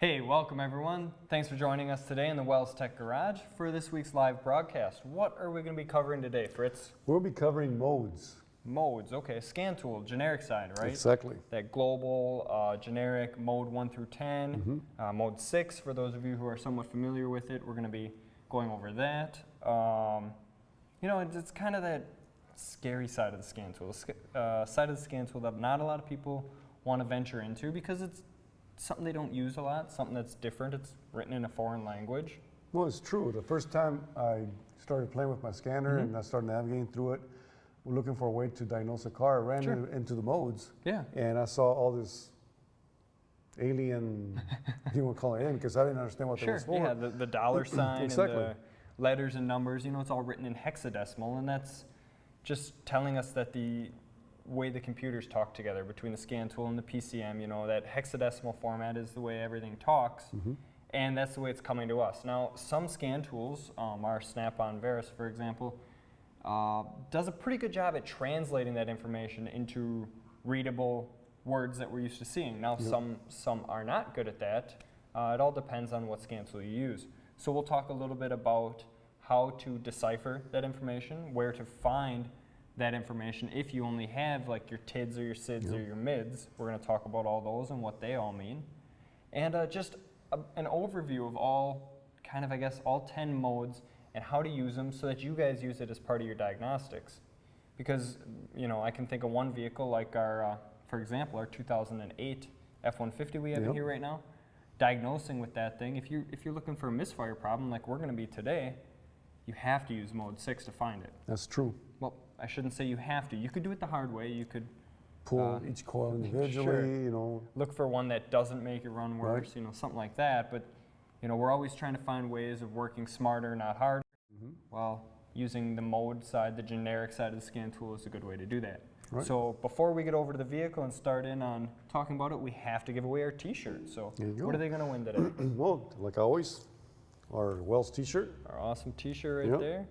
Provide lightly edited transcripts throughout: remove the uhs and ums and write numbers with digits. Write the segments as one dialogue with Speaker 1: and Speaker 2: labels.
Speaker 1: Hey, welcome everyone. Thanks for joining us today in the Wells Tech Garage for this week's live broadcast. What are we going to be covering today, Fritz?
Speaker 2: We'll be covering modes.
Speaker 1: Modes, okay. Scan tool, generic side, right?
Speaker 2: Exactly.
Speaker 1: That global, generic, mode 1 through 10. Mode 6, for those of you who are somewhat familiar with it, we're going to be going over that. You know, it's kind of that scary side of the scan tool, side of the scan tool that not a lot of people want to venture into because it's something they don't use a lot, something that's different. It's written in a foreign language.
Speaker 2: Well, it's true. The first time I started playing with my scanner and I started navigating through it, we're looking for a way to diagnose a car. I ran into the modes.
Speaker 1: Yeah.
Speaker 2: And I saw all this alien, you want to call it alien, because I didn't understand what that was for.
Speaker 1: Yeah, the dollar sign
Speaker 2: Exactly.
Speaker 1: and the letters and numbers, you know, it's all written in hexadecimal, and that's just telling us that the way the computers talk together between the scan tool and the PCM, you know, that hexadecimal format is the way everything talks, and that's the way it's coming to us. Now, some scan tools, our Snap-on Veris, for example, does a pretty good job at translating that information into readable words that we're used to seeing. Now, some are not good at that. It all depends on what scan tool you use. So we'll talk a little bit about how to decipher that information, where to find that information if you only have like your TIDs or your SIDs or your MIDs. We're going to talk about all those and what they all mean. And just an overview of all, kind of I guess, all 10 modes and how to use them so that you guys use it as part of your diagnostics. Because, you know, I can think of one vehicle like our, for example, our 2008 F-150 we have in here right now. Diagnosing with that thing, if you're looking for a misfire problem like we're going to be today, you have to use mode 6 to find it.
Speaker 2: That's true.
Speaker 1: Well, I shouldn't say you have to. You could do it the hard way. You could
Speaker 2: pull each coil individually, you know.
Speaker 1: Look for one that doesn't make it run worse, you know, something like that. But, you know, we're always trying to find ways of working smarter, not harder. Well, using the mode side, the generic side of the scan tool is a good way to do that.
Speaker 2: Right.
Speaker 1: So before we get over to the vehicle and start in on talking about it, we have to give away our t-shirt. So what are they going to win today?
Speaker 2: Well, like always, our Wells t-shirt.
Speaker 1: Our awesome t-shirt right there.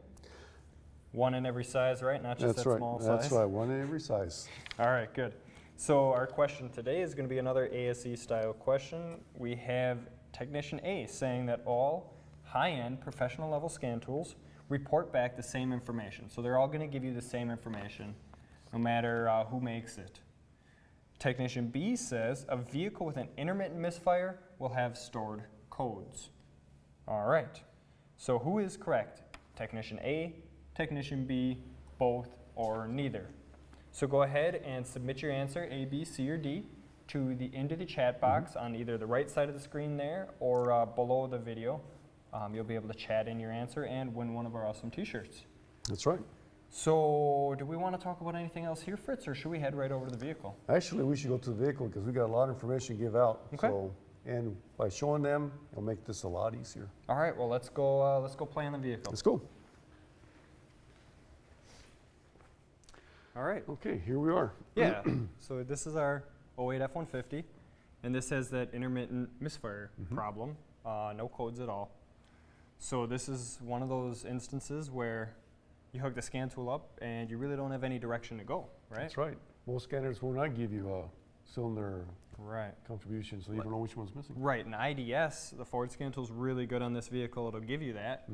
Speaker 1: One in every size, right? Not just that small size.
Speaker 2: That's right, one in every size.
Speaker 1: All right, good. So our question today is going to be another ASE style question. We have Technician A saying that all high-end professional level scan tools report back the same information. So they're all going to give you the same information no matter who makes it. Technician B says a vehicle with an intermittent misfire will have stored codes. All right. So who is correct? Technician A, Technician B, both, or neither? So go ahead and submit your answer, A, B, C, or D, into the chat box on either the right side of the screen there or below the video. You'll be able to chat in your answer and win one of our awesome t-shirts.
Speaker 2: That's right.
Speaker 1: So do we want to talk about anything else here, Fritz, or should we head right over to the vehicle?
Speaker 2: Actually, we should go to the vehicle because we got a lot of information to give out.
Speaker 1: Okay.
Speaker 2: So, and by showing them, it'll make this a lot easier.
Speaker 1: All right, well, let's go play in the vehicle.
Speaker 2: Let's go.
Speaker 1: All right.
Speaker 2: Okay, here we are.
Speaker 1: Yeah, so this is our 08 F-150, and this has that intermittent misfire problem, no codes at all. So this is one of those instances where you hook the scan tool up and you really don't have any direction to go, right?
Speaker 2: That's right. Most scanners will not give you a cylinder contribution, so you don't know which one's missing.
Speaker 1: Right, and IDS, the Ford scan tool, is really good on this vehicle. It'll give you that,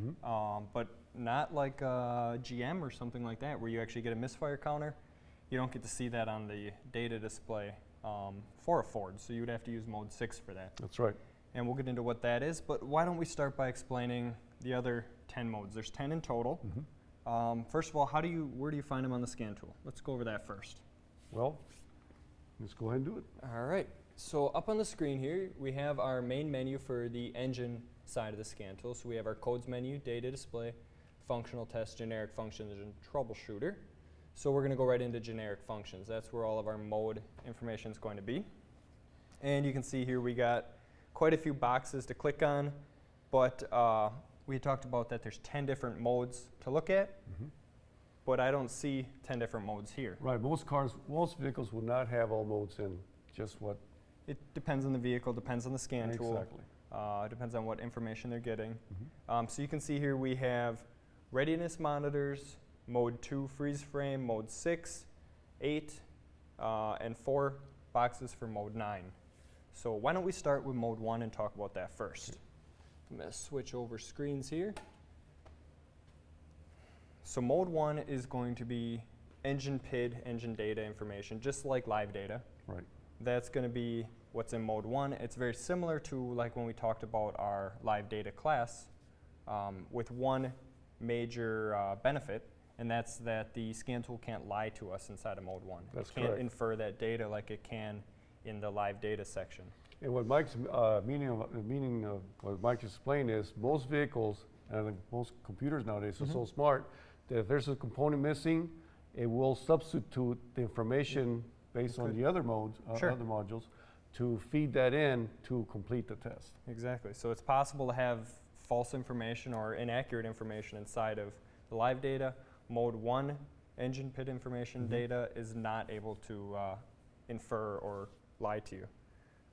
Speaker 1: but not like GM or something like that, where you actually get a misfire counter. You don't get to see that on the data display for a Ford, so you would have to use mode 6 for that.
Speaker 2: That's right.
Speaker 1: And we'll get into what that is, but why don't we start by explaining the other 10 modes. There's 10 in total. First of all, where do you find them on the scan tool? Let's go over that first.
Speaker 2: Well, let's go ahead and do it.
Speaker 1: All right, so up on the screen here, we have our main menu for the engine side of the scan tool. So we have our codes menu, data display, functional test, generic functions, and troubleshooter. So we're gonna go right into generic functions. That's where all of our mode information is going to be. And you can see here we got quite a few boxes to click on, but we talked about that there's 10 different modes to look at, but I don't see 10 different modes here.
Speaker 2: Right, most vehicles will not have all modes in, just what?
Speaker 1: It depends on the vehicle, depends on the scan tool.
Speaker 2: Exactly.
Speaker 1: Depends on what information they're getting. So you can see here we have readiness monitors, mode 2 freeze frame, mode 6, 8, and 4 boxes for mode 9. So why don't we start with mode 1 and talk about that first. I'm going to switch over screens here. So mode 1 is going to be engine PID, engine data information, just like live data.
Speaker 2: Right.
Speaker 1: That's going to be what's in mode 1. It's very similar to like when we talked about our live data class, with one major benefit, and that's that the scan tool can't lie to us inside of mode 1.
Speaker 2: That's
Speaker 1: it can't
Speaker 2: correct.
Speaker 1: infer that data like it can in the live data section.
Speaker 2: And what Mike's meaning of what Mike explained is most vehicles and most computers nowadays are so smart that if there's a component missing, it will substitute the information based on the other modes,
Speaker 1: Sure.
Speaker 2: other modules, to feed that in to complete the test.
Speaker 1: Exactly. So it's possible to have false information or inaccurate information inside of the live data. Mode 1 engine PID information data is not able to infer or lie to you.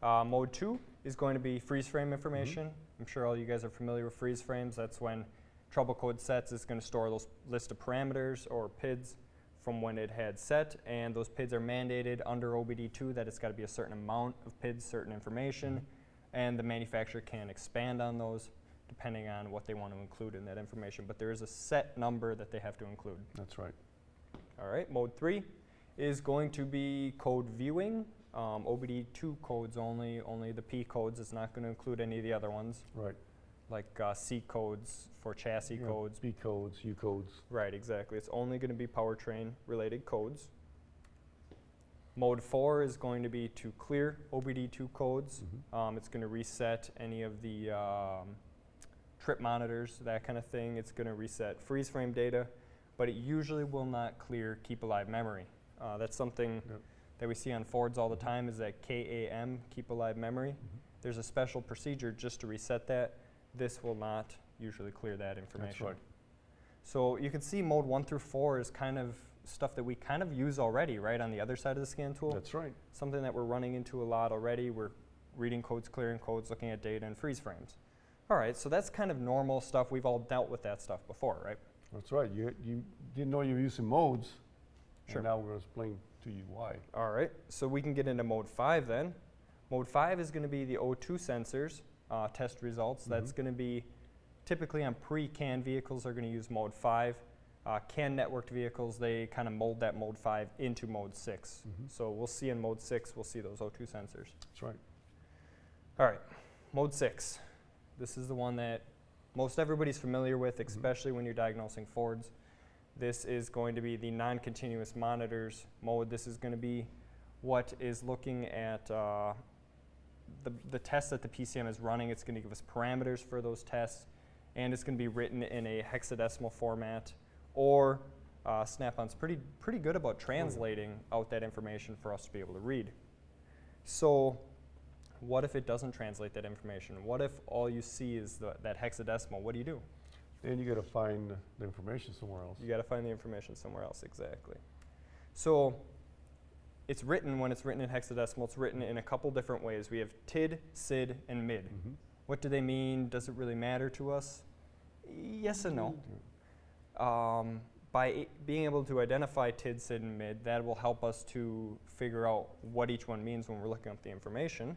Speaker 1: Mode 2 is going to be freeze frame information. I'm sure all you guys are familiar with freeze frames. That's when trouble code sets is going to store those list of parameters or PIDs from when it had set, and those PIDs are mandated under OBD2 that it's got to be a certain amount of PIDs, certain information, and the manufacturer can expand on those depending on what they want to include in that information. But there is a set number that they have to include.
Speaker 2: That's right.
Speaker 1: All right, mode 3 is going to be code viewing. OBD2 codes only the P codes. It's not going to include any of the other ones,
Speaker 2: Right.
Speaker 1: like C codes for chassis
Speaker 2: Yeah,
Speaker 1: codes.
Speaker 2: B codes, U codes.
Speaker 1: Right, exactly. It's only going to be powertrain related codes. Mode 4 is going to be to clear OBD2 codes. It's going to reset any of the trip monitors, that kind of thing. It's going to reset freeze frame data, but it usually will not clear keep alive memory. That's something that we see on Fords all the time, is that KAM, keep alive memory. There's a special procedure just to reset that. This will not usually clear that information.
Speaker 2: That's right.
Speaker 1: So you can see mode 1 through 4 is kind of stuff that we kind of use already, right, on the other side of the scan tool.
Speaker 2: That's right.
Speaker 1: Something that we're running into a lot already. We're reading codes, clearing codes, looking at data and freeze frames. All right, so that's kind of normal stuff. We've all dealt with that stuff before, right?
Speaker 2: That's right. You didn't know you were using modes,
Speaker 1: Sure.
Speaker 2: and now we're going to explain to you why.
Speaker 1: All right, so we can get into mode 5 then. Mode 5 is going to be the O2 sensors test results. That's going to be typically on pre-CAN vehicles are going to use mode 5. CAN networked vehicles, they kind of mold that mode 5 into mode 6. So we'll see in mode 6, we'll see those O2 sensors.
Speaker 2: That's right.
Speaker 1: All right, mode 6. This is the one that most everybody's familiar with, especially when you're diagnosing Fords. This is going to be the non-continuous monitors mode. This is going to be what is looking at the tests that the PCM is running. It's going to give us parameters for those tests, and it's going to be written in a hexadecimal format, or Snap-on's pretty good about translating out that information for us to be able to read. So what if it doesn't translate that information? What if all you see is that hexadecimal? What do you do?
Speaker 2: Then you got to find the information somewhere else.
Speaker 1: You got to find the information somewhere else, exactly. So it's written, when it's written in hexadecimal, it's written in a couple different ways. We have TID, SID, and MID. What do they mean? Does it really matter to us? Yes and no. By being able to identify TID, SID, and MID, that will help us to figure out what each one means when we're looking up the information.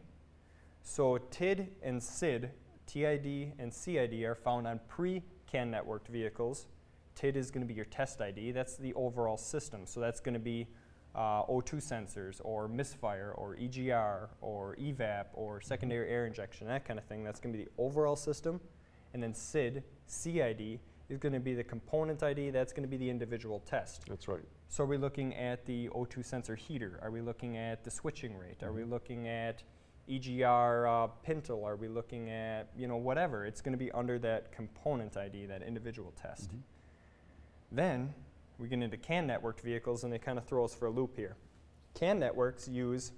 Speaker 1: So TID and SID, TID and CID, are found on pre-CAN networked vehicles. TID is going to be your test ID. That's the overall system. So that's going to be O2 sensors, or misfire, or EGR, or EVAP, or secondary air injection, that kind of thing. That's going to be the overall system. And then SID, CID, is going to be the component ID. That's going to be the individual test.
Speaker 2: That's right.
Speaker 1: So are we looking at the O2 sensor heater? Are we looking at the switching rate? Are we looking at EGR pintle? Are we looking at, whatever? It's going to be under that component ID, that individual test. Then we get into CAN networked vehicles, and they kind of throw us for a loop here. CAN networks use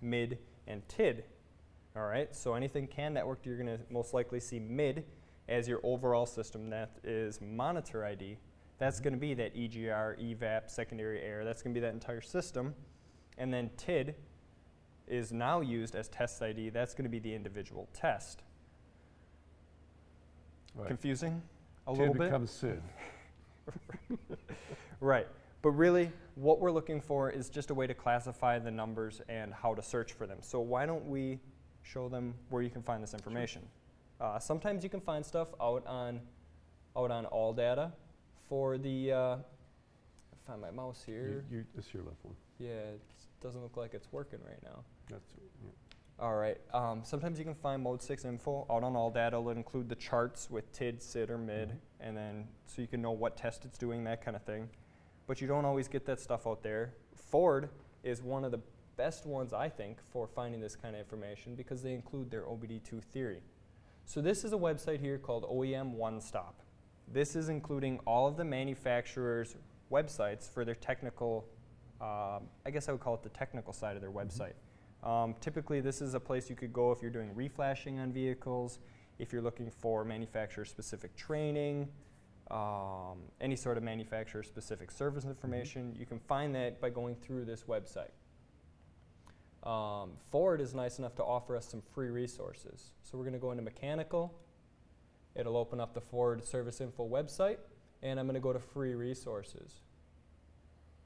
Speaker 1: MID and TID. All right, so anything CAN networked, you're going to most likely see MID as your overall system. That is monitor ID. That's going to be that EGR, EVAP, secondary air. That's going to be that entire system. And then TID is now used as test ID. That's going to be the individual test.
Speaker 2: Right.
Speaker 1: Confusing a
Speaker 2: TID
Speaker 1: little bit?
Speaker 2: becomes SID.
Speaker 1: Right. But really, what we're looking for is just a way to classify the numbers and how to search for them. So why don't we show them where you can find this information. Sometimes you can find stuff out on all data. For the, find my mouse here.
Speaker 2: It's your left one.
Speaker 1: Yeah, it doesn't look like it's working right now.
Speaker 2: That's yeah.
Speaker 1: All right. Sometimes you can find Mode 6 info out on all data. It'll include the charts with TID, SID, or MID, and then so you can know what test it's doing, that kind of thing. But you don't always get that stuff out there. Ford is one of the best ones, I think, for finding this kind of information because they include their OBD2 theory. So this is a website here called OAM OneStop. This is including all of the manufacturers' websites for their technical, I guess I would call it the technical side of their website. Typically, this is a place you could go if you're doing reflashing on vehicles, if you're looking for manufacturer-specific training, any sort of manufacturer-specific service information. You can find that by going through this website. Ford is nice enough to offer us some free resources. So we're going to go into mechanical. It'll open up the Ford Service Info website, and I'm going to go to free resources.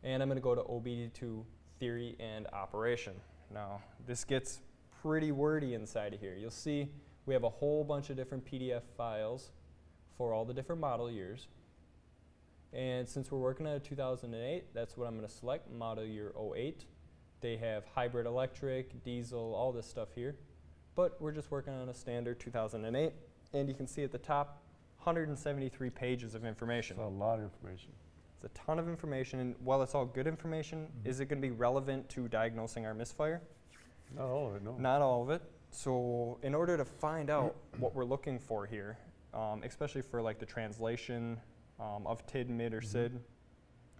Speaker 1: And I'm going to go to OBD2 theory and operation. Now, this gets pretty wordy inside of here. You'll see we have a whole bunch of different PDF files for all the different model years. And since we're working on a 2008, that's what I'm going to select, model year 08. They have hybrid electric, diesel, all this stuff here. But we're just working on a standard 2008. And you can see at the top, 173 pages of information.
Speaker 2: That's a lot of information.
Speaker 1: It's a ton of information, and while it's all good information, is it going to be relevant to diagnosing our misfire?
Speaker 2: Not all of it, no.
Speaker 1: Not all of it. So in order to find out what we're looking for here, especially for like the translation of TID, MID, or SID,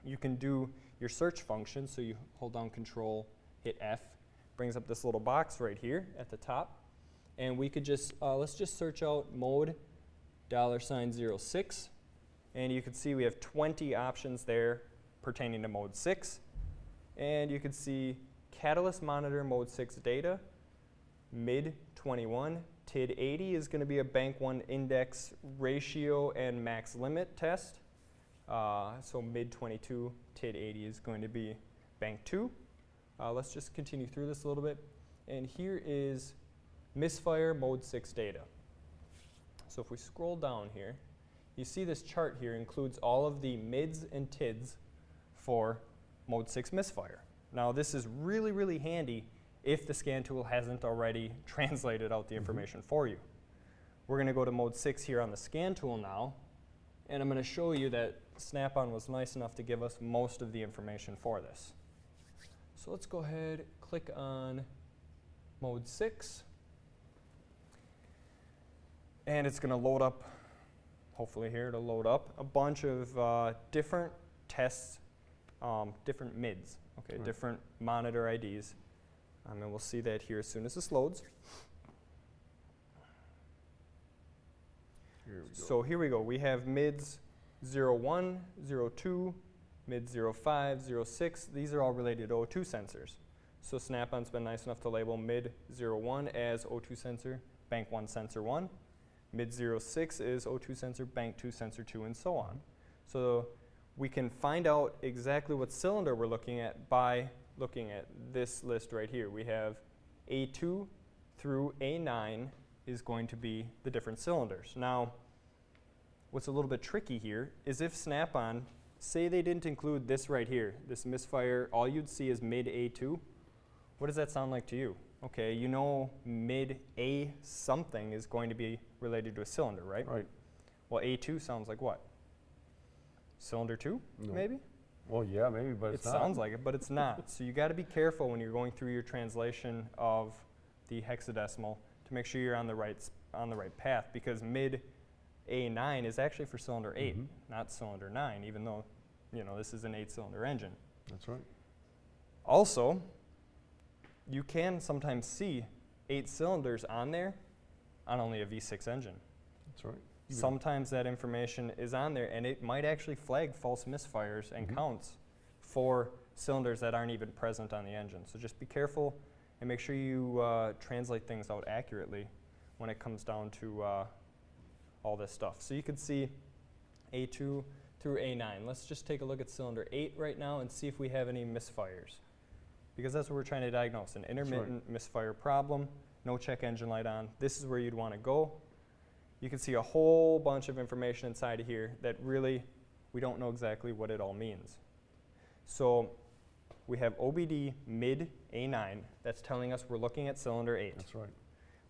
Speaker 1: you can do your search function. So you hold down Control, hit F, brings up this little box right here at the top. And we could just, let's just search out mode $06. And you can see we have 20 options there pertaining to mode 6. And you can see catalyst monitor mode 6 data, MID 21, TID 80 is going to be a bank 1 index ratio and max limit test. So MID 22, TID 80 is going to be bank 2. Let's just continue through this a little bit. And here is misfire mode 6 data. So if we scroll down here, you see this chart here includes all of the MIDs and TIDs for mode 6 misfire. Now this is really, really handy if the scan tool hasn't already translated out the information for you. We're going to go to mode 6 here on the scan tool now, and I'm going to show you that Snap-on was nice enough to give us most of the information for this. So let's go ahead, click on mode 6. And it's going to load up, hopefully here, it'll load up a bunch of different tests, different MIDs, okay,
Speaker 2: right.
Speaker 1: Different monitor IDs. And we'll see that here as soon as this loads.
Speaker 2: Here we go.
Speaker 1: So here we go. We have MIDs 01, 02, MID 05, 06. These are all related to O2 sensors. So Snap-on's been nice enough to label MID 01 as O2 sensor, bank 1 sensor 1. MID 06 is O2 sensor, bank 2 sensor 2, and so on. So we can find out exactly what cylinder we're looking at by looking at this list right here. We have A2 through A9 is going to be the different cylinders. Now, what's a little bit tricky here is if Snap-on, say they didn't include this right here, this misfire, all you'd see is MID A2. What does that sound like to you? Okay, you know MID A something is going to be related to a cylinder, right?
Speaker 2: Right.
Speaker 1: Well, A2 sounds like what? Cylinder 2,
Speaker 2: No.
Speaker 1: maybe?
Speaker 2: Well, yeah, maybe, but
Speaker 1: It
Speaker 2: it's not.
Speaker 1: sounds like it, but it's not. So you got to be careful when you're going through your translation of the hexadecimal to make sure you're on the right path, because MID A9 is actually for cylinder 8, not cylinder 9, even though this is an 8-cylinder engine.
Speaker 2: That's right.
Speaker 1: Also, you can sometimes see 8 cylinders on there on only a V6 engine.
Speaker 2: That's right.
Speaker 1: Sometimes that information is on there, and it might actually flag false misfires and counts for cylinders that aren't even present on the engine. So just be careful and make sure you translate things out accurately when it comes down to all this stuff. So you can see A2 to through A9. Let's just take a look at cylinder 8 right now and see if we have any misfires. Because that's what we're trying to diagnose, an intermittent misfire problem, no check engine light on. This is where you'd want to go. You can see a whole bunch of information inside of here that really, we don't know exactly what it all means. So we have OBD mid A9. That's telling us we're looking at cylinder 8.
Speaker 2: That's right.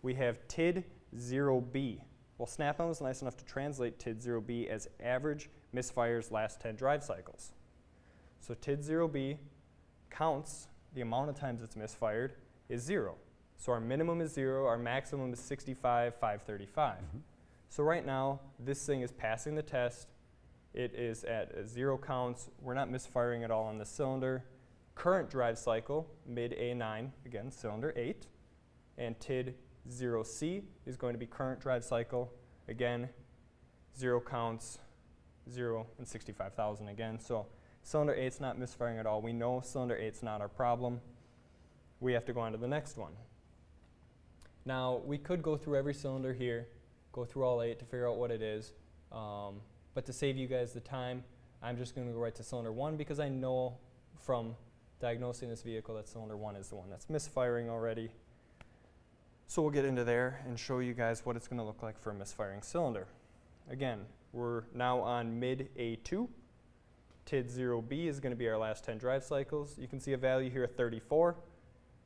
Speaker 1: We have TID 0B. Well, Snap-on was nice enough to translate TID 0B as average misfires last 10 drive cycles. So TID 0B counts the amount of times it's misfired is 0. So our minimum is 0, our maximum is 65,535. So right now, this thing is passing the test. It is at 0 counts. We're not misfiring at all on the cylinder. Current drive cycle, mid A9, again, cylinder 8. And TID 0C is going to be current drive cycle. Again, 0 counts, 0 and 65,000 again. So cylinder 8's not misfiring at all. We know cylinder 8's not our problem. We have to go on to the next one. Now, we could go through every cylinder here, go through all 8 to figure out what it is. But to save you guys the time, I'm just going to go right to cylinder 1 because I know from diagnosing this vehicle that cylinder 1 is the one that's misfiring already. So we'll get into there and show you guys what it's going to look like for a misfiring cylinder. Again, we're now on mid A2. TID 0B is going to be our last 10 drive cycles. You can see a value here of 34,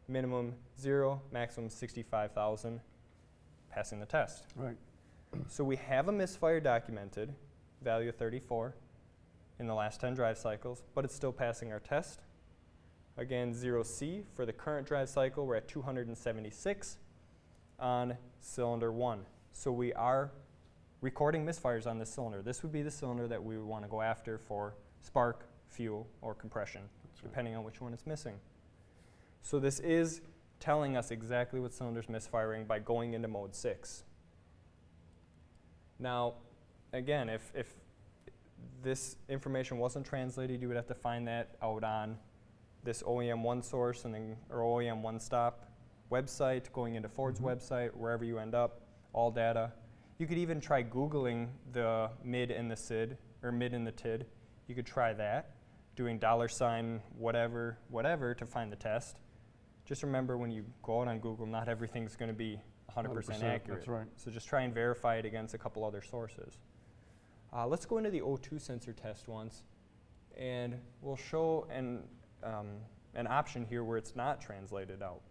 Speaker 1: minimum 0, maximum 65,000, passing the test.
Speaker 2: Right.
Speaker 1: So we have a misfire documented, value of 34 in the last 10 drive cycles, but it's still passing our test. Again, 0C for the current drive cycle, we're at 276 on cylinder 1. So we are recording misfires on this cylinder. This would be the cylinder that we would want to go after for spark, fuel, or compression, depending on which one is missing. So this is telling us exactly what cylinder's misfiring by going into mode 6. Now, again, if this information wasn't translated, you would have to find that out on this OEM OneSource and then, or OEM OneStop website, going into Ford's website, wherever you end up, all data. You could even try Googling the mid and the SID, or mid and the TID. You could try that, doing $ whatever to find the test. Just remember when you go out on Google, not everything's going to be 100% accurate.
Speaker 2: That's right.
Speaker 1: So just try and verify it against a couple other sources. Let's go into the O2 sensor test once, and we'll show an option here where it's not translated out.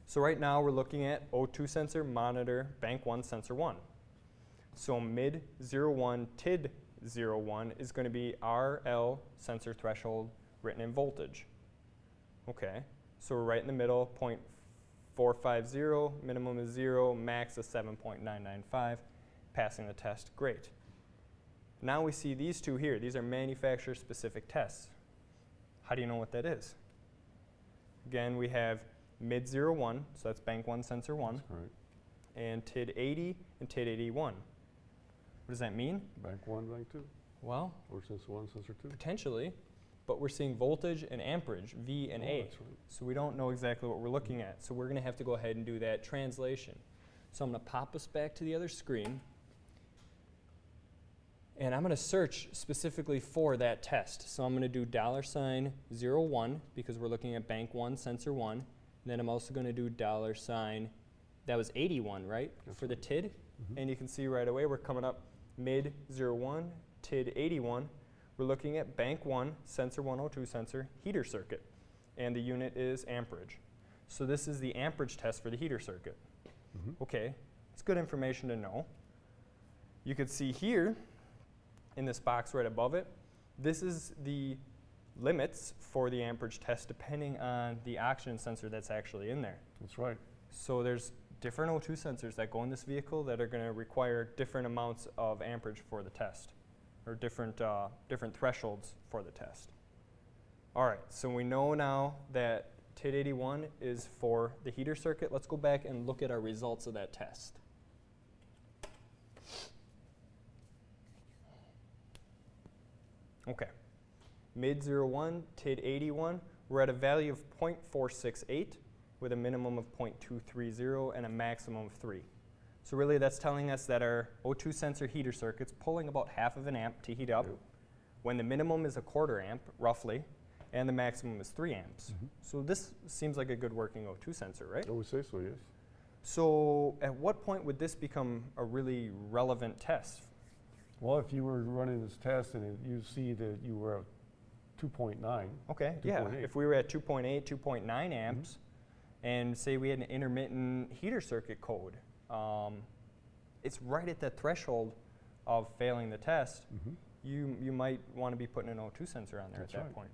Speaker 1: So right now we're looking at O2 sensor, monitor, bank 1, sensor 1. So mid 01, TID 01 is going to be RL sensor threshold written in voltage. Okay, so we're right in the middle, 0.450, minimum is 0, max is 7.995, passing the test, great. Now we see these two here. These are manufacturer specific tests. How do you know what that is? Again, we have mid 01, so that's bank 1, sensor 1,
Speaker 2: That's correct.
Speaker 1: and TID 80 and TID 81. What does that mean?
Speaker 2: Bank 1, bank 2.
Speaker 1: Well,
Speaker 2: Or sensor 1, sensor 2.
Speaker 1: potentially, but we're seeing voltage and amperage, V and A.
Speaker 2: That's right.
Speaker 1: So we don't know exactly what we're looking at. So we're going to have to go ahead and do that translation. So I'm going to pop us back to the other screen. And I'm going to search specifically for that test. So I'm going to do $01 because we're looking at bank 1, sensor 1. And then I'm also going to do $, that was 81, right,
Speaker 2: That's
Speaker 1: for the
Speaker 2: right.
Speaker 1: TID. And you can see right away we're coming up mid 01, TID 81. We're looking at bank 1, sensor 102 sensor, heater circuit. And the unit is amperage. So this is the amperage test for the heater circuit. Okay, it's good information to know. You could see here, in this box right above it, this is the limits for the amperage test depending on the oxygen sensor that's actually in there.
Speaker 2: That's right.
Speaker 1: So there's different O2 sensors that go in this vehicle that are going to require different amounts of amperage for the test, or different thresholds for the test. All right, so we know now that TID 81 is for the heater circuit. Let's go back and look at our results of that test. Okay, mid 01, TID 81, we're at a value of 0.468 with a minimum of 0.230 and a maximum of 3. So really that's telling us that our O2 sensor heater circuit's pulling about half of an amp to heat up,
Speaker 2: Yep.
Speaker 1: when the minimum is a quarter amp, roughly, and the maximum is 3 amps. So this seems like a good working O2 sensor, right?
Speaker 2: I would say so, yes.
Speaker 1: So at what point would this become a really relevant test?
Speaker 2: Well, if you were running this test and you see that you were at 2.9,
Speaker 1: Okay, yeah,
Speaker 2: 2.8.
Speaker 1: if we were at 2.8, 2.9 amps, and say we had an intermittent heater circuit code, it's right at that threshold of failing the test. You might want to be putting an O2 sensor on there
Speaker 2: That's
Speaker 1: at that
Speaker 2: right.
Speaker 1: point.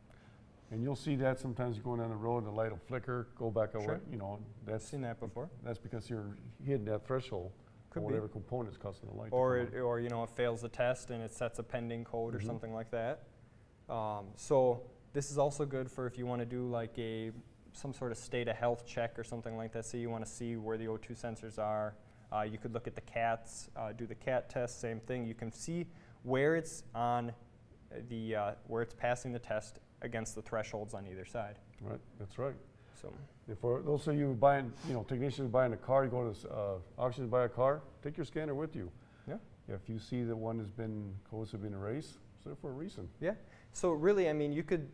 Speaker 2: And you'll see that sometimes you're going down the road and the light will flicker, go back away,
Speaker 1: Sure.
Speaker 2: you know,
Speaker 1: I've
Speaker 2: that's
Speaker 1: seen that before.
Speaker 2: because you're hitting that threshold
Speaker 1: Could
Speaker 2: or
Speaker 1: be.
Speaker 2: whatever component's causing the light
Speaker 1: Or,
Speaker 2: to come on.
Speaker 1: or you know, it fails the test and it sets a pending code or
Speaker 2: Mhm.
Speaker 1: something like that. So this is also good for if you want to do like some sort of state of health check or something like that. Say you want to see where the O2 sensors are. You could look at the CATs, do the CAT test, same thing. You can see where it's on where it's passing the test against the thresholds on either side.
Speaker 2: Right, that's right.
Speaker 1: So
Speaker 2: And for those of you buying, you know, technicians buying a car, you go to auction to buy a car, take your scanner with you.
Speaker 1: yeah.
Speaker 2: If you see that one has been, codes have been erased, it's there for a reason.
Speaker 1: Yeah. So really, I mean, you could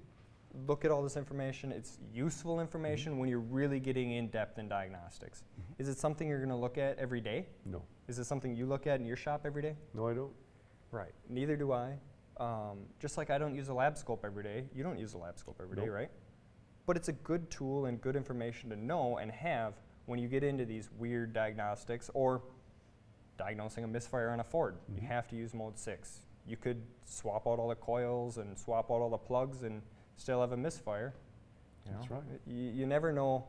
Speaker 1: look at all this information. It's useful information when you're really getting in depth in diagnostics. Is it something you're going to look at every day?
Speaker 2: No,
Speaker 1: Is it something you look at in your shop every day?
Speaker 2: no, I don't.
Speaker 1: Right. Neither do I. Just like I don't use a lab scope every day, you don't use a lab scope every day,
Speaker 2: Nope.
Speaker 1: right? But it's a good tool and good information to know and have when you get into these weird diagnostics or diagnosing a misfire on a Ford. You have to use mode 6. You could swap out all the coils and swap out all the plugs and still have a misfire. You
Speaker 2: That's
Speaker 1: know?
Speaker 2: right.
Speaker 1: You never know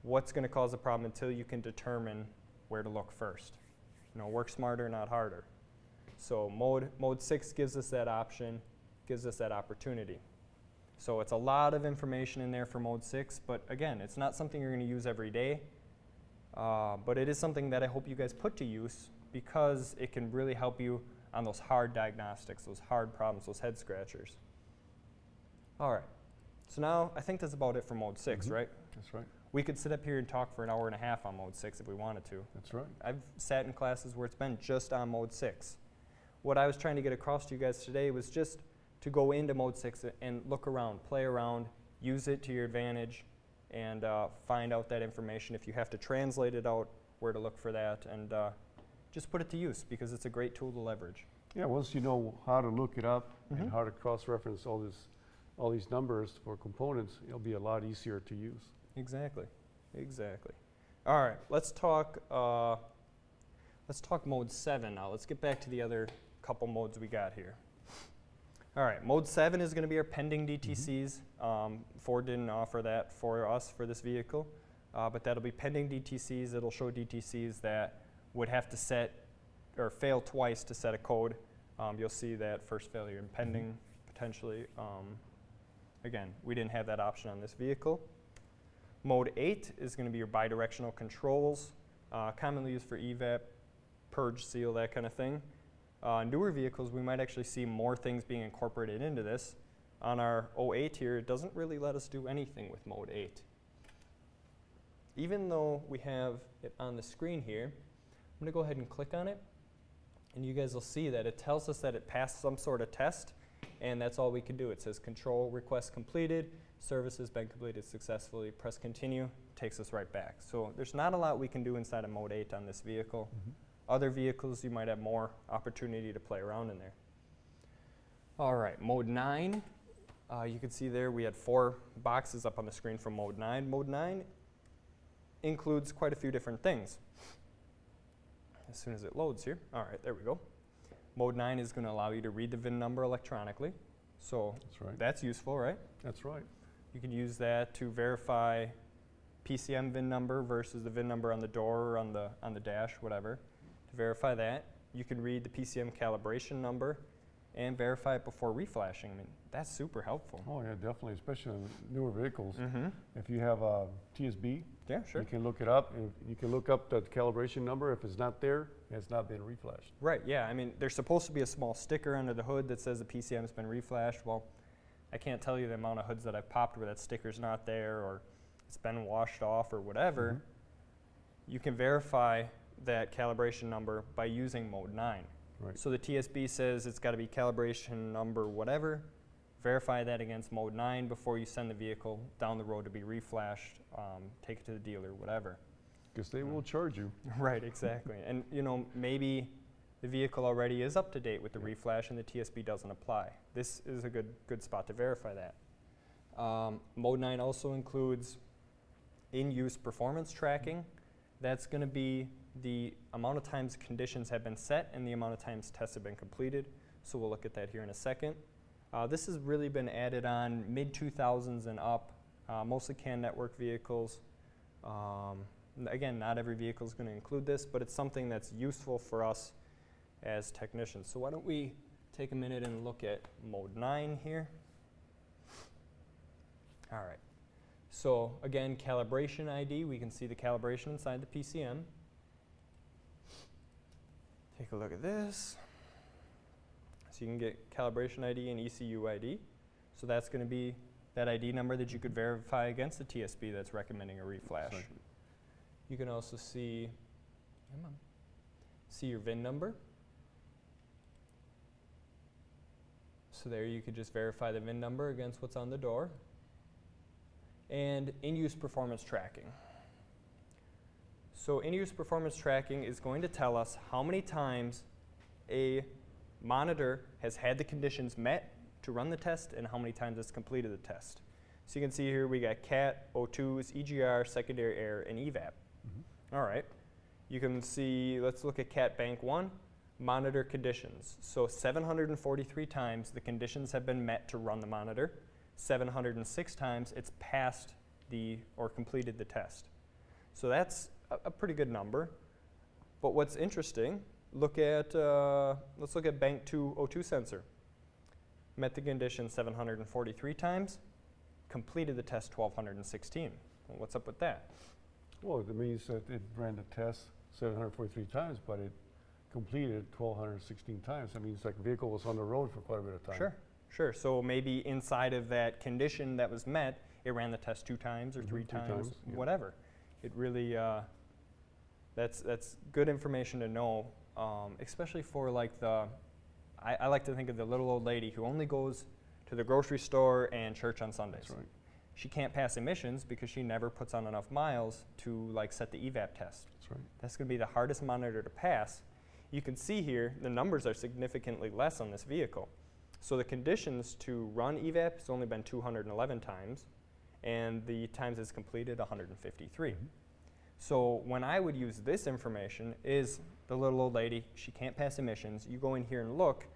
Speaker 1: what's going to cause a problem until you can determine where to look first. You know, work smarter, not harder. So mode 6 gives us that option, gives us that opportunity. So it's a lot of information in there for mode 6, but again, it's not something you're going to use every day, but it is something that I hope you guys put to use because it can really help you on those hard diagnostics, those hard problems, those head scratchers. All right, so now I think that's about it for mode 6, right?
Speaker 2: That's right,
Speaker 1: We could sit up here and talk for an hour and a half on mode 6 if we wanted to.
Speaker 2: that's right.
Speaker 1: I've sat in classes where it's been just on mode 6. What I was trying to get across to you guys today was just to go into mode 6 and look around, play around, use it to your advantage, and find out that information. If you have to translate it out, where to look for that, and just put it to use because it's a great tool to leverage.
Speaker 2: Yeah, once you know how to look it up
Speaker 1: Mhm.
Speaker 2: and how to cross-reference all these numbers for components, it'll be a lot easier to use.
Speaker 1: Exactly, exactly. All right, let's talk mode 7 now. Let's get back to the other couple modes we got here. All right, mode 7 is going to be our pending DTCs. Ford didn't offer that for us for this vehicle, but that'll be pending DTCs. It'll show DTCs that would have to set or fail twice to set a code. You'll see that first failure in pending potentially. Again, we didn't have that option on this vehicle. Mode 8 is going to be your bidirectional controls, commonly used for evap, purge, seal, that kind of thing. Newer vehicles, we might actually see more things being incorporated into this. On our 08 here, it doesn't really let us do anything with mode 8. Even though we have it on the screen here, I'm going to go ahead and click on it, and you guys will see that it tells us that it passed some sort of test, and that's all we can do. It says control request completed, service has been completed successfully, press continue, takes us right back. So there's not a lot we can do inside of mode 8 on this vehicle. Other vehicles, you might have more opportunity to play around in there. All right, mode 9. You can see there we had 4 boxes up on the screen for mode 9. Mode 9 includes quite a few different things. As soon as it loads here. All right, there we go. Mode 9 is going to allow you to read the VIN number electronically. So
Speaker 2: That's right.
Speaker 1: that's useful, right?
Speaker 2: That's right.
Speaker 1: You can use that to verify PCM VIN number versus the VIN number on the door or on the dash, whatever. To verify that, you can read the PCM calibration number and verify it before reflashing. I mean, that's super helpful.
Speaker 2: Oh yeah, definitely, especially on newer vehicles.
Speaker 1: Mm-hmm.
Speaker 2: If you have a TSB,
Speaker 1: Yeah, sure.
Speaker 2: you can look it up. And you can look up the calibration number. If it's not there, it's not been reflashed.
Speaker 1: Right, yeah. I mean, there's supposed to be a small sticker under the hood that says the PCM has been reflashed. Well, I can't tell you the amount of hoods that I've popped where that sticker's not there or it's been washed off or whatever. You can verify that calibration number by using mode 9.
Speaker 2: Right.
Speaker 1: So the TSB says it's got to be calibration number whatever. Verify that against mode 9 before you send the vehicle down the road to be reflashed, take it to the dealer, whatever.
Speaker 2: Because they will charge you.
Speaker 1: Right, exactly. And you know, maybe the vehicle already is up to date with the reflash and the TSB doesn't apply. This is a good spot to verify that. Mode 9 also includes in-use performance tracking. That's going to be the amount of times conditions have been set and the amount of times tests have been completed. So we'll look at that here in a second. This has really been added on mid-2000s and up, mostly CAN network vehicles. Again, not every vehicle is going to include this, but it's something that's useful for us as technicians. So why don't we take a minute and look at mode 9 here. All right. So again, calibration ID, we can see the calibration inside the PCM. Take a look at this. So you can get calibration ID and ECU ID. So that's going to be that ID number that you could verify against the TSB that's recommending a reflash.
Speaker 2: Sorry.
Speaker 1: You can also see your VIN number. So there you could just verify the VIN number against what's on the door. And in-use performance tracking. So in-use performance tracking is going to tell us how many times a monitor has had the conditions met to run the test and how many times it's completed the test. So you can see here we got CAT, O2s, EGR, secondary error, and EVAP. Mm-hmm. All right. You can see, let's look at CAT Bank 1, monitor conditions. So 743 times the conditions have been met to run the monitor. 706 times it's passed or completed the test. So that's a pretty good number. But what's interesting, let's look at Bank 2 O2 sensor. Met the condition 743 times, completed the test 1,216. Well, what's up with that?
Speaker 2: Well, it means that it ran the test 743 times, but it completed 1,216 times. That means like the vehicle was on the road for quite a bit of time.
Speaker 1: Sure. So maybe inside of that condition that was met, it ran the test 2 times or 3 times,
Speaker 2: yeah.
Speaker 1: Whatever. It really, that's good information to know, especially for like I like to think of the little old lady who only goes to the grocery store and church on Sundays.
Speaker 2: That's right.
Speaker 1: She can't pass emissions because she never puts on enough miles to like set the EVAP test.
Speaker 2: That's right.
Speaker 1: That's going to be the hardest monitor to pass. You can see here the numbers are significantly less on this vehicle. So the conditions to run EVAP has only been 211 times, and the times it's completed 153. Mm-hmm. So when I would use this information is the little old lady, she can't pass emissions. You go in here and look,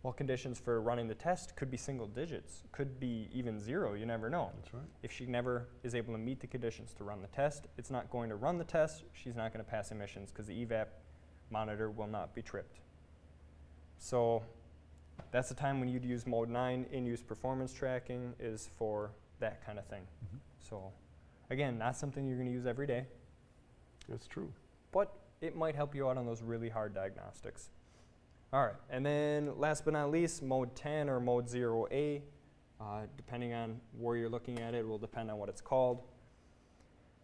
Speaker 1: well, conditions for running the test could be single digits, could be even 0, you never know.
Speaker 2: That's right.
Speaker 1: If she never is able to meet the conditions to run the test, it's not going to run the test, she's not going to pass emissions because the EVAP monitor will not be tripped. So that's the time when you'd use mode 9. In-use performance tracking is for that kind of thing. Mm-hmm. So again, not something you're going to use every day.
Speaker 2: That's true.
Speaker 1: But it might help you out on those really hard diagnostics. All right, and then last but not least, mode 10 or mode 0A, depending on where you're looking at it, will depend on what it's called.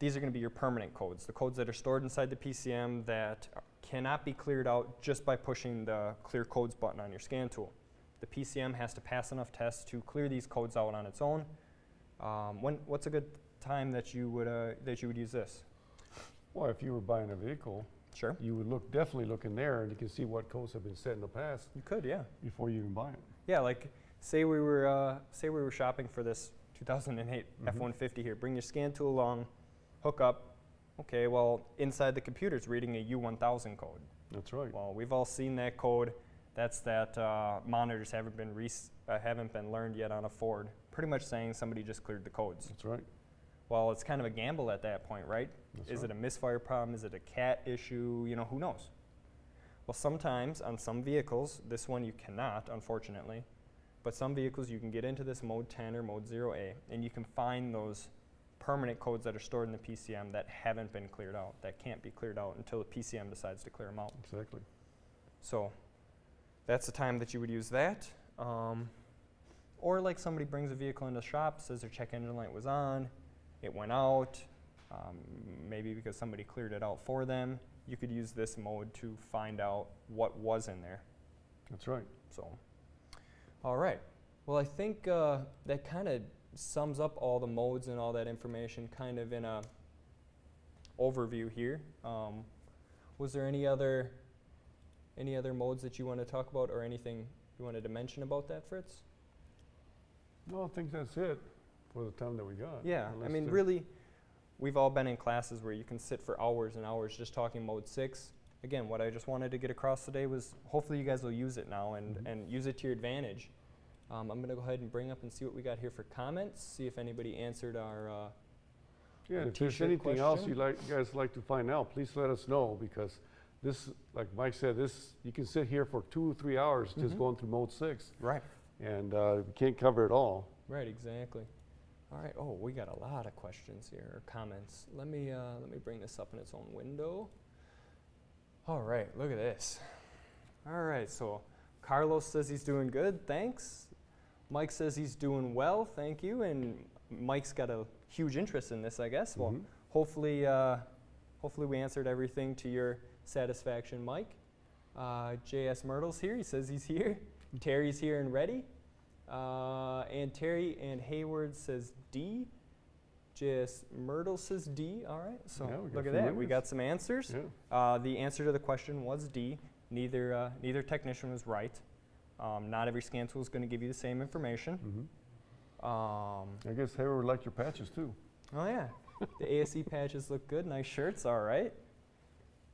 Speaker 1: These are going to be your permanent codes, the codes that are stored inside the PCM that cannot be cleared out just by pushing the clear codes button on your scan tool. The PCM has to pass enough tests to clear these codes out on its own. What's a good time that you would use this?
Speaker 2: Well, if you were buying a vehicle,
Speaker 1: sure,
Speaker 2: you would definitely look in there and you can see what codes have been set in the past.
Speaker 1: You could, yeah.
Speaker 2: Before you even buy it.
Speaker 1: Yeah, like say we were shopping for this 2008 F-150 here. Bring your scan tool along, hook up. Okay, well, inside the computer it's reading a U1000 code.
Speaker 2: That's right.
Speaker 1: Well, we've all seen that code. That's that monitors haven't been learned yet on a Ford. Pretty much saying somebody just cleared the codes.
Speaker 2: That's right.
Speaker 1: Well, it's kind of a gamble at that point, right? Is it a misfire problem? Is it a CAT issue? You know, who knows? Well, sometimes on some vehicles, this one you cannot, unfortunately, but some vehicles you can get into this mode 10 or mode 0A, and you can find those permanent codes that are stored in the PCM that haven't been cleared out, that can't be cleared out until the PCM decides to clear them out.
Speaker 2: Exactly.
Speaker 1: So that's the time that you would use that. Or like somebody brings a vehicle into the shop, says their check engine light was on, it went out, maybe because somebody cleared it out for them. you could use this mode to find out what was in there.
Speaker 2: That's right.
Speaker 1: So, all right. Well, I think that kind of sums up all the modes and all that information kind of in a overview here. Was there any other modes that you want to talk about or anything you wanted to mention about that, Fritz?
Speaker 2: No, I think that's it for the time that we got.
Speaker 1: Yeah, I
Speaker 2: Unless
Speaker 1: mean,
Speaker 2: there-
Speaker 1: really, we've all been in classes where you can sit for hours and hours just talking mode 6. Again, what I just wanted to get across today was hopefully you guys will use it now and use it to your advantage. I'm going to go ahead and bring up and see what we got here for comments, see if anybody answered our
Speaker 2: Yeah,
Speaker 1: a
Speaker 2: if there's
Speaker 1: t-shirt
Speaker 2: anything else
Speaker 1: question?
Speaker 2: you guys like to find out, please let us know, because this, like Mike said, you can sit here for 2 or 3 hours just going through mode 6,
Speaker 1: Right.
Speaker 2: and we can't cover it all.
Speaker 1: Right, exactly. All right. Oh, we got a lot of questions here, or comments. Let me bring this up in its own window. All right, look at this. All right, so Carlos says he's doing good, thanks. Mike says he's doing well, thank you. And Mike's got a huge interest in this, I guess. Well, hopefully we answered everything to your satisfaction, Mike. J.S. Myrtle's here. He says he's here. Terry's here and ready. And Terry and Hayward says D. J.S. Myrtle says D. All right. So
Speaker 2: Yeah, we got
Speaker 1: look at
Speaker 2: some
Speaker 1: that. We
Speaker 2: winners.
Speaker 1: got some answers.
Speaker 2: Yeah.
Speaker 1: The answer to the question was D. Neither technician was right. Not every scan tool is going to give you the same information.
Speaker 2: I guess Hayward would like your patches too.
Speaker 1: Oh yeah, the ASE patches look good. Nice shirts. All right.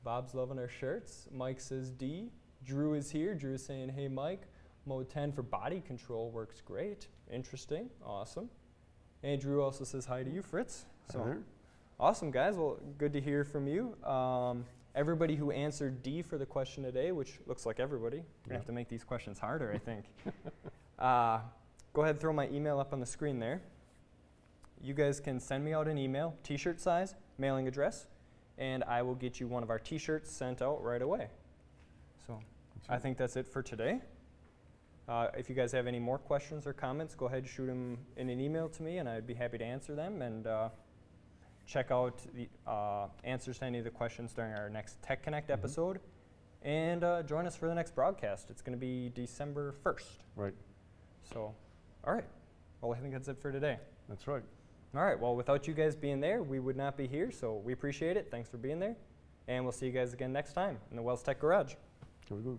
Speaker 1: Bob's loving our shirts. Mike says D. Drew is here. Drew is saying, hey Mike, mode 10 for body control works great. Interesting. Awesome. And Drew also says hi to you, Fritz. So awesome, guys. Well, good to hear from you. Everybody who answered D for the question today, which looks like everybody. We're gonna have to make these questions harder, I think. Go ahead and throw my email up on the screen there. You guys can send me out an email, t-shirt size, mailing address, and I will get you one of our t-shirts sent out right away. So I think that's it for today. If you guys have any more questions or comments, go ahead and shoot them in an email to me, and I'd be happy to answer them. And check out the answers to any of the questions during our next Tech Connect episode. And join us for the next broadcast. It's going to be December 1st.
Speaker 2: Right.
Speaker 1: So, all right. Well, I think that's it for today.
Speaker 2: That's right.
Speaker 1: All right. Well, without you guys being there, we would not be here. So we appreciate it. Thanks for being there. And we'll see you guys again next time in the Wells Tech Garage.
Speaker 2: Here we go.